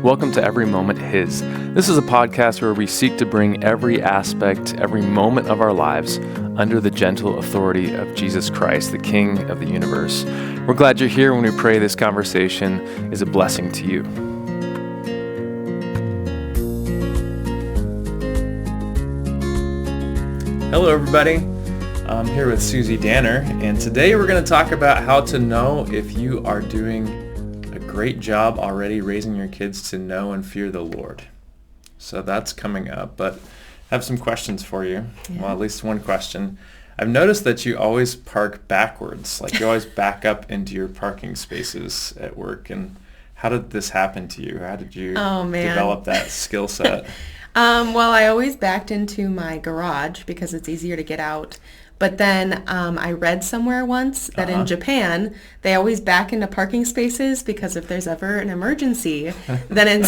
Welcome to Every Moment His. This is a podcast where we seek to bring every aspect, every moment of our lives under the gentle authority of Jesus Christ, the King of the universe. We're glad you're here when we pray this conversation is a blessing to you. Hello, everybody. I'm here with Susie Danner, and today we're going to talk about how to know if you are doing a great job already raising your kids to know and fear the Lord. So that's coming up, but I have some questions for you. Yeah. Well, at least one question. I've noticed that you always park backwards, like you always back up into your parking spaces at work. And how did this happen to you? How did you develop that skill set? Well, I always backed into my garage because it's easier to get out. But then I read somewhere once that in Japan, they always back into parking spaces because if there's ever an emergency, then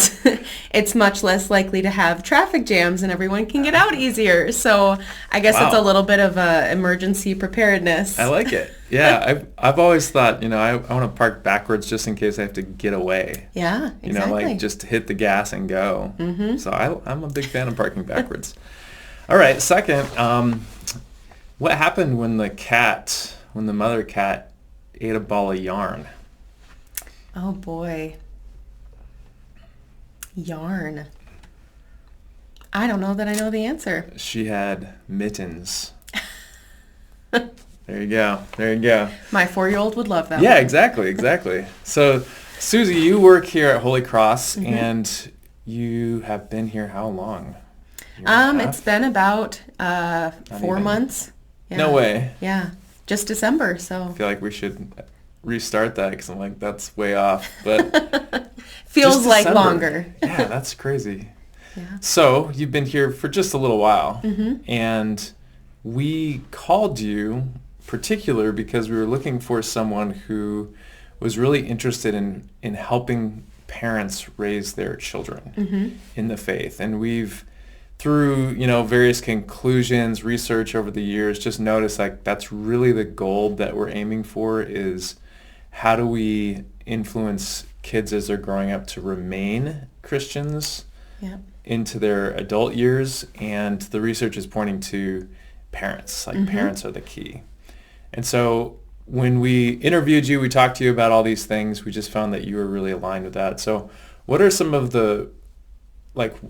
it's much less likely to have traffic jams and everyone can get out easier. So I guess it's a little bit of a emergency preparedness. I like it. Yeah, I've always thought, I want to park backwards just in case I have to get away. Yeah, exactly. Like just hit the gas and go. Mm-hmm. So I'm a big fan of parking backwards. All right, second, what happened when the mother cat ate a ball of yarn? Oh boy. Yarn. I don't know that I know the answer. She had mittens. There you go. My 4-year-old would love that. Yeah, exactly. So, Susie, you work here at Holy Cross, and you have been here how long? It's been about 4 months. Yeah. No way. Yeah, just December, so. I feel like we should restart that because I'm like, that's way off, but. Feels like longer. Yeah, that's crazy. Yeah. So, you've been here for just a little while, and we called you particular because we were looking for someone who was really interested in helping parents raise their children in the faith. And we've, through, various conclusions, research over the years, just noticed like that's really the goal that we're aiming for is how do we influence kids as they're growing up to remain Christians into their adult years. And the research is pointing to parents, parents are the key. And so when we interviewed you, we talked to you about all these things. We just found that you were really aligned with that. So what are some of the,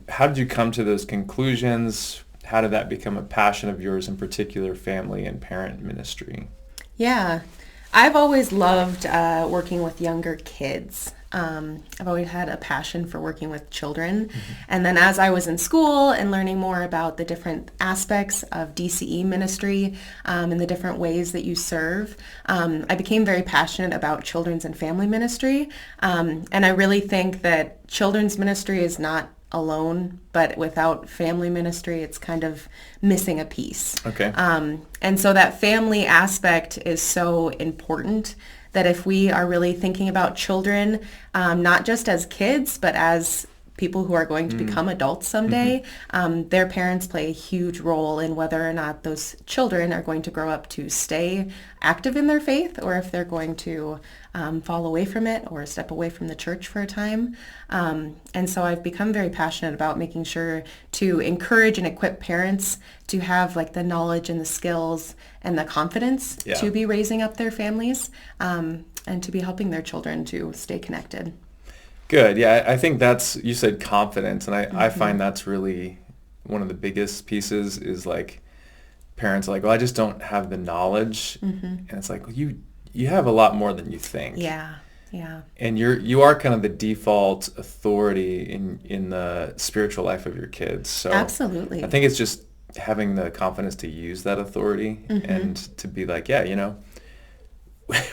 how did you come to those conclusions? How did that become a passion of yours, in particular, family and parent ministry? Yeah, I've always loved working with younger kids. I've always had a passion for working with children. And then as I was in school and learning more about the different aspects of DCE ministry and the different ways that you serve, I became very passionate about children's and family ministry. And I really think that children's ministry is not alone, but without family ministry, it's kind of missing a piece. Okay. And so that family aspect is so important that if we are really thinking about children, not just as kids, but as people who are going to become adults someday, their parents play a huge role in whether or not those children are going to grow up to stay active in their faith or if they're going to fall away from it or step away from the church for a time. And so I've become very passionate about making sure to encourage and equip parents to have the knowledge and the skills and the confidence to be raising up their families and to be helping their children to stay connected. Good. Yeah, I think you said confidence, and I find that's really one of the biggest pieces is parents are well, I just don't have the knowledge. And it's you have a lot more than you think. Yeah. And you are kind of the default authority in the spiritual life of your kids. So absolutely. I think it's just having the confidence to use that authority and to be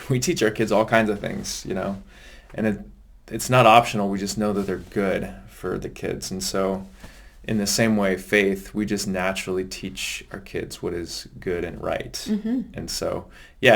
we teach our kids all kinds of things, and it's not optional. We just know that they're good for the kids. And so in the same way, faith, we just naturally teach our kids what is good and right. And so,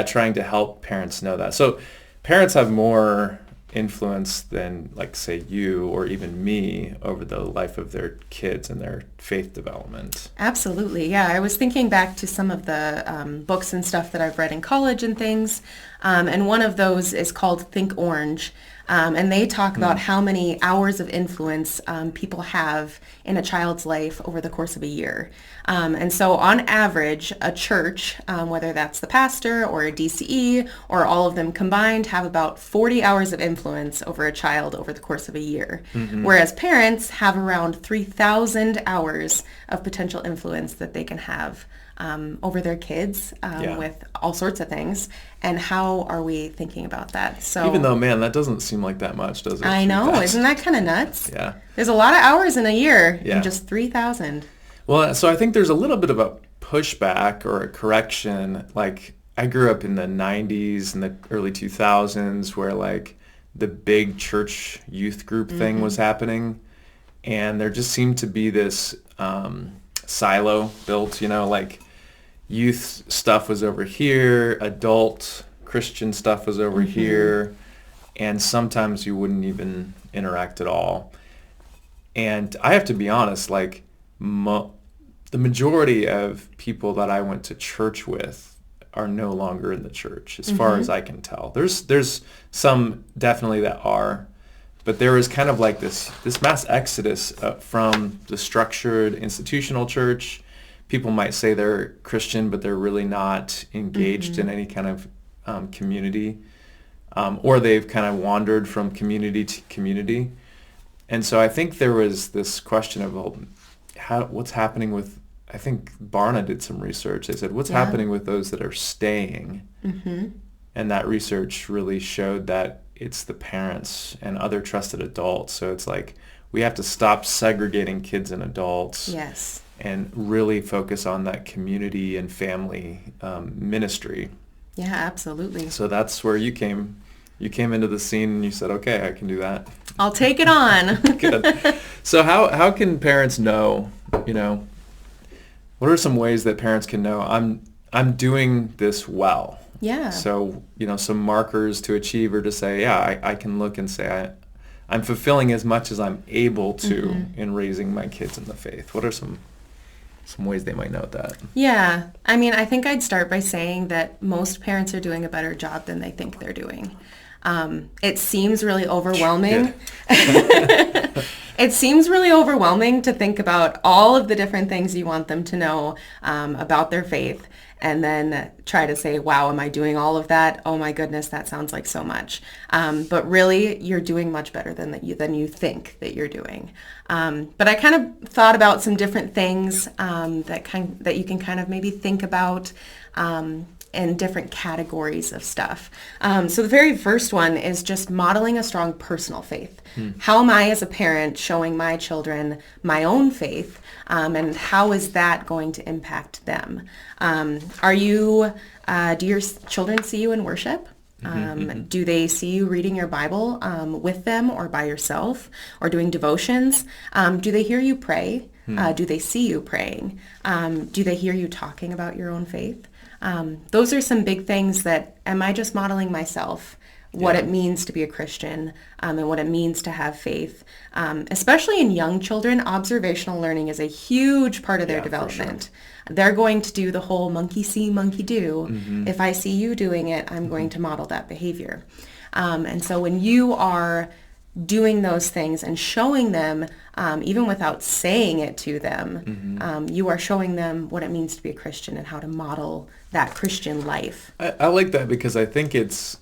trying to help parents know that. So parents have more influence than say you or even me over the life of their kids and their faith development. Absolutely. Yeah. I was thinking back to some of the books and stuff that I've read in college and things. And one of those is called Think Orange. And they talk about how many hours of influence people have in a child's life over the course of a year. And so on average, a church, whether that's the pastor or a DCE or all of them combined, have about 40 hours of influence over a child over the course of a year. Whereas parents have around 3,000 hours of potential influence that they can have over their kids with all sorts of things. And how are we thinking about that? So even though, man, that doesn't seem like that much, does it? I know. Isn't that kind of nuts? Yeah. There's a lot of hours in a year and just 3,000. Well, so I think there's a little bit of a pushback or a correction. Like, I grew up in the 90s and the early 2000s where, like, the big church youth group thing was happening. And there just seemed to be this silo built, like youth stuff was over here, adult Christian stuff was over here, and sometimes you wouldn't even interact at all. And I have to be honest, like the majority of people that I went to church with are no longer in the church, as far as I can tell. There's some definitely that are, but there is kind of like this mass exodus from the structured institutional church. People might say they're Christian, but they're really not engaged in any kind of community, or they've kind of wandered from community to community. And so I think there was this question of, well, what's happening with, I think Barna did some research. They said, what's happening with those that are staying? And that research really showed that it's the parents and other trusted adults. So it's like we have to stop segregating kids and adults. Yes. And really focus on that community and family ministry. Yeah, absolutely. So that's where you came. You came into the scene and you said, okay, I can do that. I'll take it on. Good. So how can parents know, what are some ways that parents can know I'm doing this well? Yeah. So, some markers to achieve or to say, yeah, I can look and say I'm fulfilling as much as I'm able to in raising my kids in the faith. What are some ways they might note that? Yeah. I mean, I think I'd start by saying that most parents are doing a better job than they think they're doing. It seems really overwhelming. It seems really overwhelming to think about all of the different things you want them to know about their faith, and then try to say, wow, am I doing all of that? Oh my goodness, that sounds like so much. But really, you're doing much better than you think that you're doing. But I kind of thought about some different things that you can kind of maybe think about in different categories of stuff. So the very first one is just modeling a strong personal faith. How am I as a parent showing my children my own faith, and how is that going to impact them? Do your children see you in worship? Do they see you reading your Bible with them or by yourself, or doing devotions? Do they hear you pray? Do they see you praying? Do they hear you talking about your own faith? Those are some big things that, am I just modeling myself what it means to be a Christian, and what it means to have faith? Especially in young children, observational learning is a huge part of their development. Sure. They're going to do the whole monkey see, monkey do. If I see you doing it, I'm going to model that behavior. And so when you are doing those things and showing them, even without saying it to them, you are showing them what it means to be a Christian and how to model that Christian life. I like that because I think it's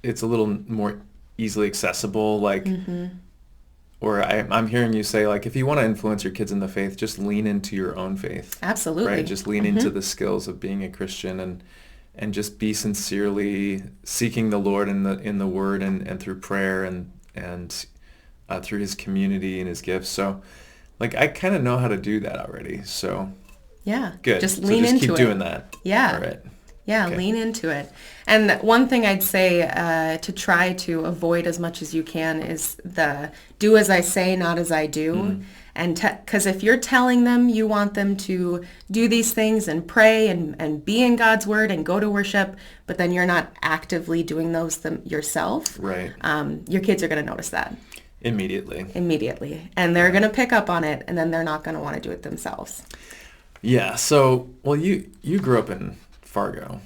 a little more easily accessible, or I'm hearing you say, like, if you want to influence your kids in the faith, just lean into your own faith. Absolutely. Right? Just lean into the skills of being a Christian and just be sincerely seeking the Lord in the Word and through prayer and through His community and His gifts. So, like, I kind of know how to do that already. So, yeah, good. Just lean into it. Keep doing that. Yeah. All right. Yeah, okay. Lean into it. And one thing I'd say to try to avoid as much as you can is the do as I say, not as I do. And because if you're telling them you want them to do these things and pray and be in God's Word and go to worship, but then you're not actively doing those yourself, right? Your kids are going to notice that. Immediately. And they're going to pick up on it, and then they're not going to want to do it themselves. Yeah. So, well, you grew up in Fargo.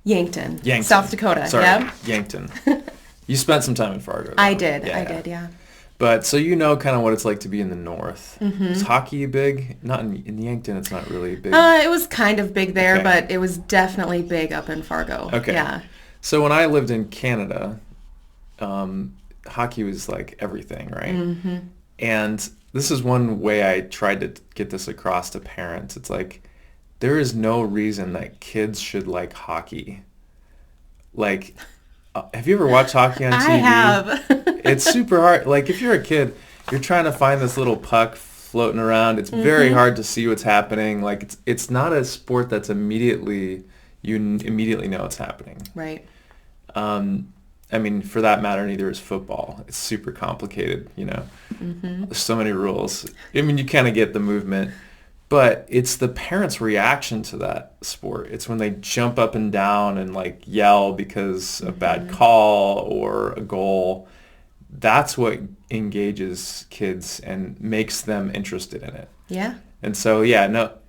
Yankton. South Dakota. Sorry, Yep. Yankton. You spent some time in Fargo, though. I did, yeah. But so you know kind of what it's like to be in the north. Is hockey big? Not in Yankton, it's not really big. It was kind of big there, Okay. but it was definitely big up in Fargo. Okay. Yeah. So when I lived in Canada, hockey was like everything, right? And this is one way I tried to get this across to parents. It's like, there is no reason that kids should like hockey. Like, have you ever watched hockey on TV? I have. It's super hard. Like, if you're a kid, you're trying to find this little puck floating around. It's very hard to see what's happening. Like, it's not a sport that's you immediately know what's happening. Right. I mean, for that matter, neither is football. It's super complicated, you know. There's so many rules. I mean, you kind of get the movement, but it's the parents' reaction to that sport. It's when they jump up and down and like yell because a bad call or a goal. That's what engages kids and makes them interested in it. Yeah. And so, yeah,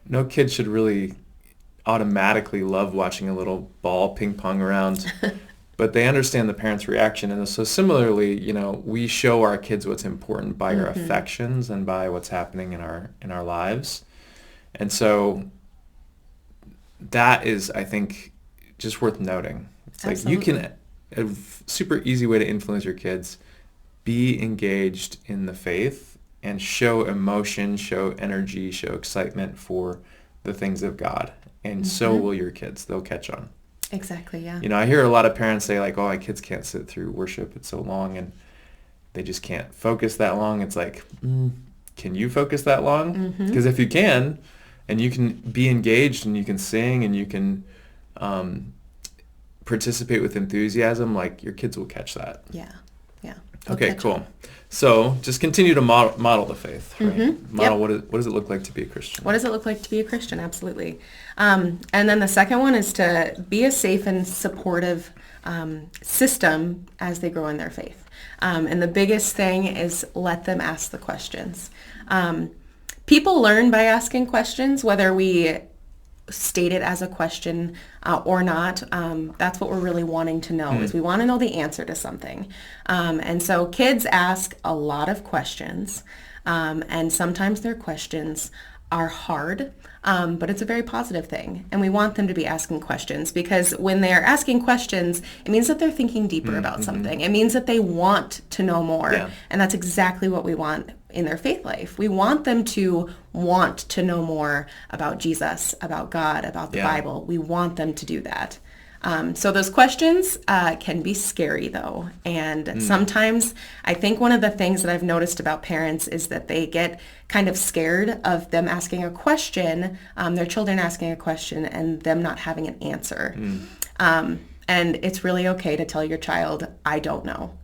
no kid should really automatically love watching a little ball ping pong around. But they understand the parents' reaction. And so similarly, you know, we show our kids what's important by our affections and by what's happening in our lives. And so that is, I think, just worth noting. It's Absolutely. like a super easy way to influence your kids, be engaged in the faith and show emotion, show energy, show excitement for the things of God. And so will your kids. They'll catch on. Exactly, yeah. You know, I hear a lot of parents say like, oh, my kids can't sit through worship. It's so long and they just can't focus that long. It's like, can you focus that long? Because if you can, and you can be engaged and you can sing and you can participate with enthusiasm, like your kids will catch that. Yeah. Okay, cool. So just continue to model the faith, right? Model Yep. what does it look like to be a Christian? What does it look like to be a Christian? Absolutely. And then the second one is to be a safe and supportive system as they grow in their faith. And the biggest thing is let them ask the questions. People learn by asking questions, whether we state it as a question or not. That's what we're really wanting to know, is we want to know the answer to something. And so kids ask a lot of questions, and sometimes their questions are hard, but it's a very positive thing. And we want them to be asking questions, because when they're asking questions, it means that they're thinking deeper about something. It means that they want to know more. Yeah. And that's exactly what we want in their faith life. We want them to want to know more about Jesus, about God, about the Bible. We want them to do that. So those questions can be scary, though. And sometimes I think one of the things that I've noticed about parents is that they get kind of scared of them asking a question, their children asking a question, and them not having an answer. And it's really okay to tell your child, I don't know.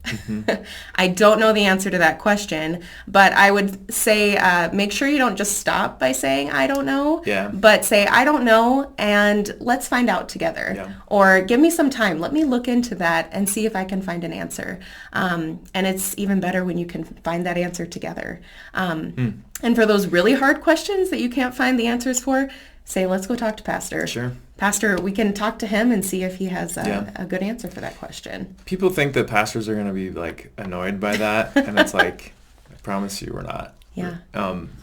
I don't know the answer to that question, but I would say make sure you don't just stop by saying, I don't know, but say, I don't know, and let's find out together. Yeah. Or give me some time. Let me look into that and see if I can find an answer. And it's even better when you can find that answer together. And for those really hard questions that you can't find the answers for, say, let's go talk to Pastor. Sure. Pastor, we can talk to him and see if he has a good answer for that question. People think that pastors are going to be like annoyed by that, and it's like, I promise you we're not. Yeah.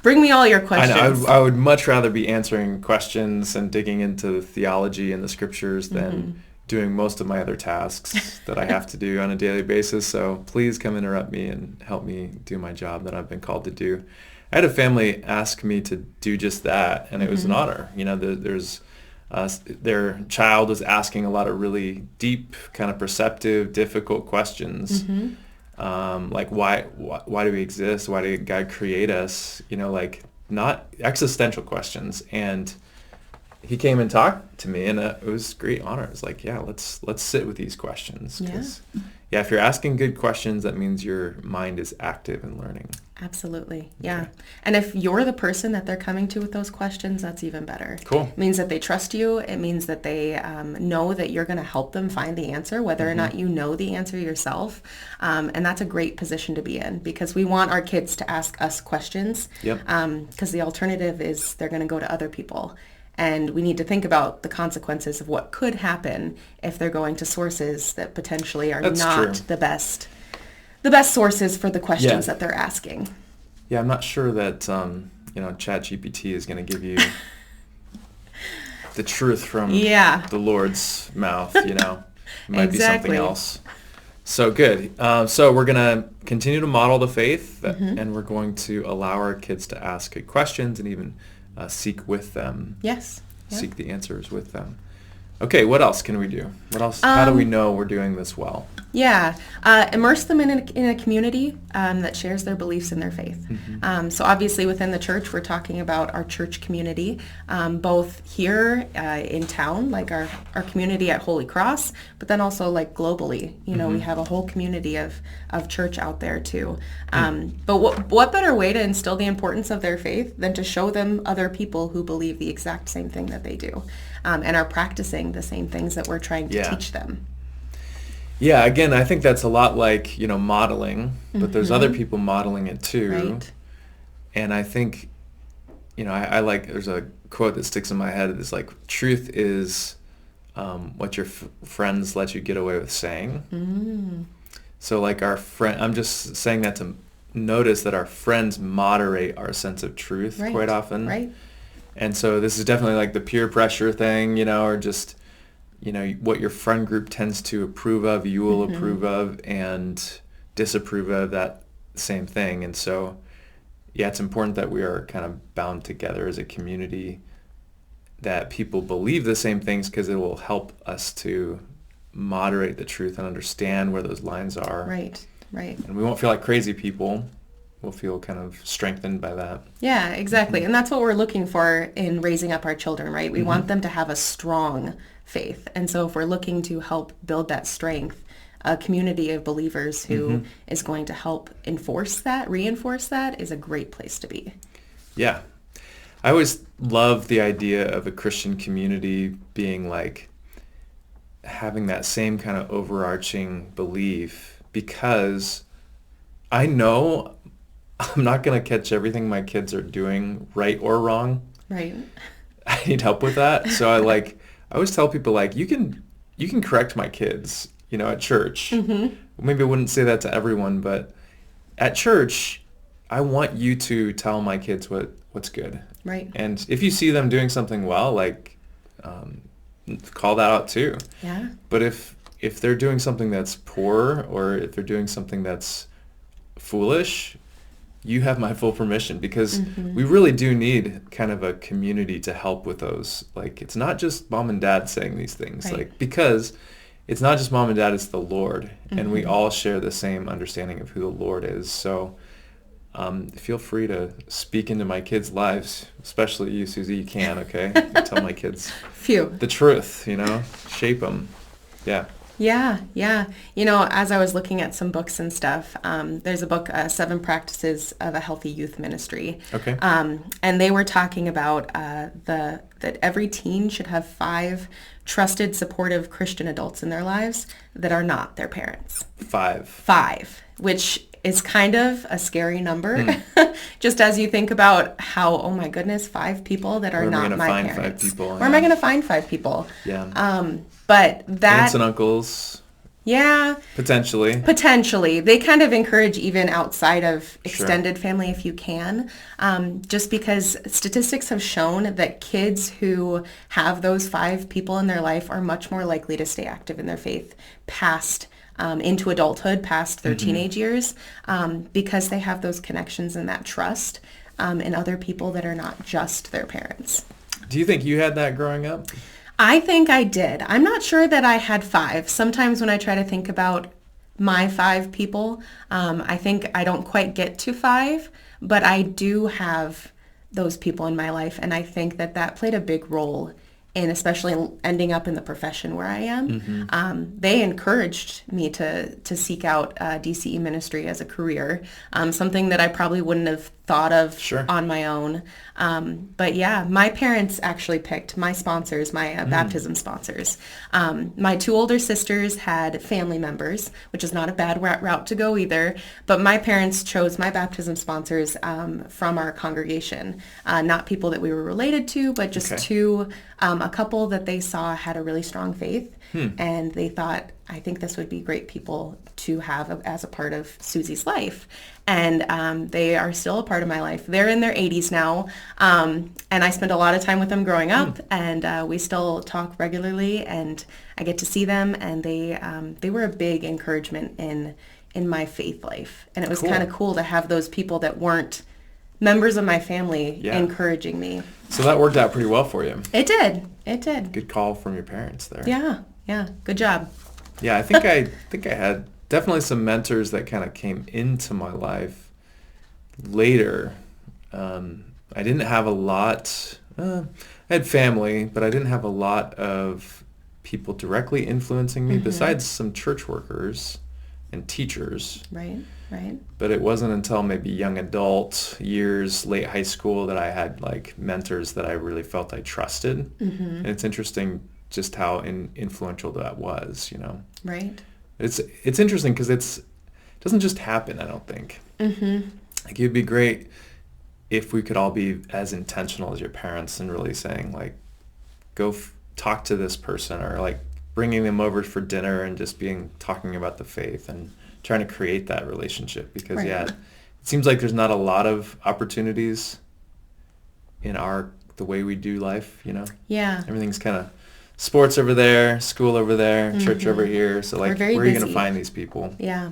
Bring me all your questions. I would much rather be answering questions and digging into the theology and the scriptures than doing most of my other tasks that I have to do on a daily basis. So please come interrupt me and help me do my job that I've been called to do. I had a family ask me to do just that, and it was an honor. You know, their child was asking a lot of really deep, kind of perceptive, difficult questions, like why do we exist? Why did God create us? You know, like not existential questions. And he came and talked to me, and it was a great honor. It was like, yeah, let's sit with these questions. 'Cause, if you're asking good questions, that means your mind is active and learning. Absolutely. Yeah. And if you're the person that they're coming to with those questions, that's even better. Cool. It means that they trust you. It means that they know that you're going to help them find the answer, whether or not you know the answer yourself. And that's a great position to be in, because we want our kids to ask us questions. Yep. Because the alternative is they're going to go to other people. And we need to think about the consequences of what could happen if they're going to sources that potentially are That's not true. the best sources for the questions Yeah. that they're asking. Yeah, I'm not sure that ChatGPT is going to give you the truth from the Lord's mouth. It might be something else. So good. So we're going to continue to model the faith, and we're going to allow our kids to ask good questions and even seek with them. Yes. Yep. Seek the answers with them. Okay, what else can we do? What else? How do we know we're doing this well? Yeah, immerse them in a community that shares their beliefs and their faith. So obviously within the church, we're talking about our church community, both here in town, like our community at Holy Cross, but then also like globally. We have a whole community of church out there too. But what better way to instill the importance of their faith than to show them other people who believe the exact same thing that they do and are practicing the same things that we're trying to teach them. Yeah, again, I think that's a lot like, modeling, but there's other people modeling it too. Right. And I think, I like, there's a quote that sticks in my head. It's like, truth is what your friends let you get away with saying. So like I'm just saying that to notice that our friends moderate our sense of truth quite often. Right. And so this is definitely like the peer pressure thing, or just, what your friend group tends to approve of, you will approve of, and disapprove of that same thing. And so, yeah, it's important that we are kind of bound together as a community, that people believe the same things, because it will help us to moderate the truth and understand where those lines are. Right. And we won't feel like crazy people. We'll feel kind of strengthened by that. Yeah, exactly. And that's what we're looking for in raising up our children, right? We want them to have a strong faith. And so if we're looking to help build that strength, a community of believers who is going to help reinforce that is a great place to be. Yeah. I always love the idea of a Christian community being like having that same kind of overarching belief, because I know I'm not going to catch everything my kids are doing right or wrong. Right. I need help with that. So I always tell people, like, you can correct my kids, at church. Maybe I wouldn't say that to everyone, but at church, I want you to tell my kids what's good. Right. And if you see them doing something well, call that out too. Yeah. But if they're doing something that's poor, or if they're doing something that's foolish, you have my full permission, because we really do need kind of a community to help with those. Like, it's not just mom and dad saying these things, because it's not just mom and dad, it's the Lord. And we all share the same understanding of who the Lord is. So feel free to speak into my kids' lives, especially you, Susie. You can, okay? Tell my kids the truth, shape them. Yeah. Yeah. As I was looking at some books and stuff, there's a book, 7 Practices of a Healthy Youth Ministry. Okay. And they were talking about that every teen should have 5 trusted, supportive Christian adults in their lives that are not their parents. 5, which is kind of a scary number. Just as you think about how, oh my goodness, 5 people that are not my parents. 5 people? Where am I going to find 5 people? Yeah. But that... Aunts and uncles. Yeah. Potentially. They kind of encourage even outside of extended family if you can, just because statistics have shown that kids who have those 5 people in their life are much more likely to stay active in their faith past into adulthood, past their teenage years, because they have those connections and that trust in other people that are not just their parents. Do you think you had that growing up? I think I did. I'm not sure that I had 5. Sometimes when I try to think about my 5 people, I think I don't quite get to 5, but I do have those people in my life, and I think that played a big role in especially ending up in the profession where I am. They encouraged me to seek out DCE ministry as a career, something that I probably wouldn't have thought of Sure. on my own. But yeah, my parents actually picked my sponsors, my baptism sponsors. My two older sisters had family members, which is not a bad route to go either. But my parents chose my baptism sponsors from our congregation, not people that we were related to, but just a couple that they saw had a really strong faith. And they thought, I think this would be great people to have as a part of Susie's life. And they are still a part of my life. They're in their 80s now. And I spent a lot of time with them growing up, and we still talk regularly, and I get to see them, and they were a big encouragement in my faith life. And it was kind of cool to have those people that weren't members of my family encouraging me. So that worked out pretty well for you. It did. Good call from your parents there. Yeah. Good job. Yeah, I think I had definitely some mentors that kind of came into my life later. I didn't have a lot. I had family, but I didn't have a lot of people directly influencing me besides some church workers and teachers. Right. But it wasn't until maybe young adult years, late high school, that I had like mentors that I really felt I trusted. And it's interesting just how influential that was, you know. Right. It's interesting because it doesn't just happen, I don't think. Like, it'd be great if we could all be as intentional as your parents and really saying, like, go talk to this person, or like bringing them over for dinner and just talking about the faith and trying to create that relationship. Because it seems like there's not a lot of opportunities in the way we do life, you know? Yeah. Everything's kind of sports over there, school over there, church over here. So like, where are you going to find these people? Yeah.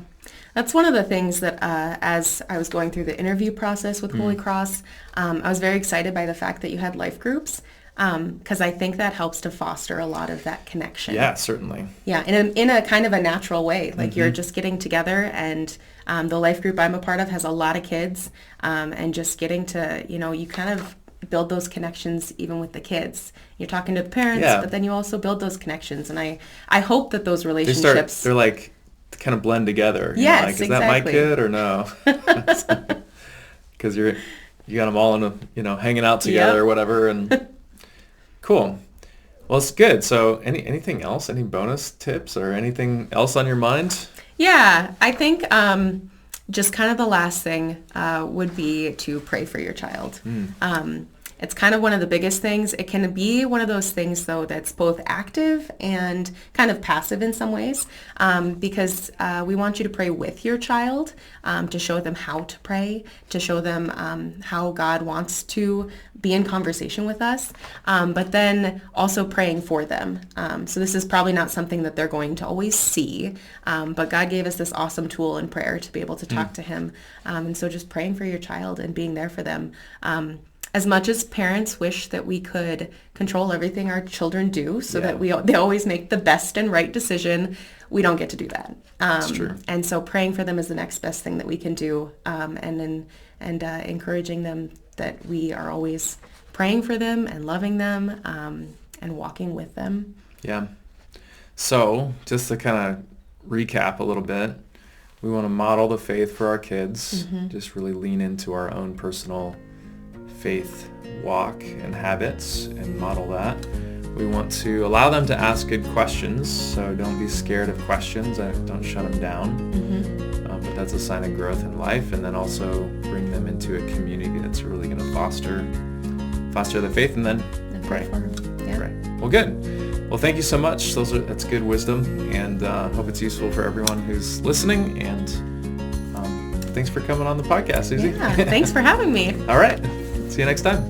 That's one of the things that as I was going through the interview process with Holy Cross, I was very excited by the fact that you had life groups, because I think that helps to foster a lot of that connection. Yeah, certainly. Yeah, in a kind of a natural way. Like, you're just getting together, and the life group I'm a part of has a lot of kids, and just getting to, you kind of build those connections even with the kids. You're talking to the parents, but then you also build those connections. And I hope that those relationships... They're like, kind of blend together. Yes, like, is that my kid or no? Because you got them all hanging out together or whatever. And cool. Well, it's good. So anything else? Any bonus tips or anything else on your mind? Yeah, I think just kind of the last thing would be to pray for your child. It's kind of one of the biggest things. It can be one of those things, though, that's both active and kind of passive in some ways, because we want you to pray with your child, to show them how to pray, to show them how God wants to be in conversation with us, but then also praying for them. So this is probably not something that they're going to always see, but God gave us this awesome tool in prayer to be able to talk to him. And so just praying for your child and being there for them. As much as parents wish that we could control everything our children do so that they always make the best and right decision, we don't get to do that. That's true. And so praying for them is the next best thing that we can do, and encouraging them that we are always praying for them and loving them, and walking with them. Yeah. So just to kind of recap a little bit, we want to model the faith for our kids, just really lean into our own personal faith walk and habits and model that. We want to allow them to ask good questions, so don't be scared of questions, don't shut them down, but that's a sign of growth in life. And then also bring them into a community that's really going to foster the faith, and then pray. Pray. Well, good. Well, thank you so much. That's good wisdom, and hope it's useful for everyone who's listening. And thanks for coming on the podcast, Susie. Yeah, thanks for having me. All right. See you next time.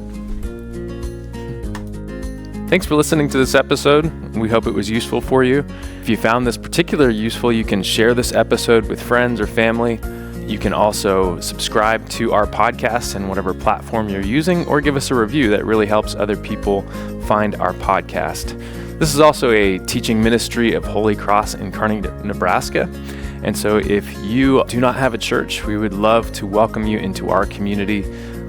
Thanks for listening to this episode. We hope it was useful for you. If you found this particularly useful, you can share this episode with friends or family. You can also subscribe to our podcast in whatever platform you're using, or give us a review. That really helps other people find our podcast. This is also a teaching ministry of Holy Cross in Kearney, Nebraska. And so if you do not have a church, we would love to welcome you into our community,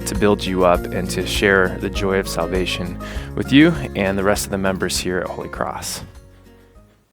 to build you up and to share the joy of salvation with you and the rest of the members here at Holy Cross.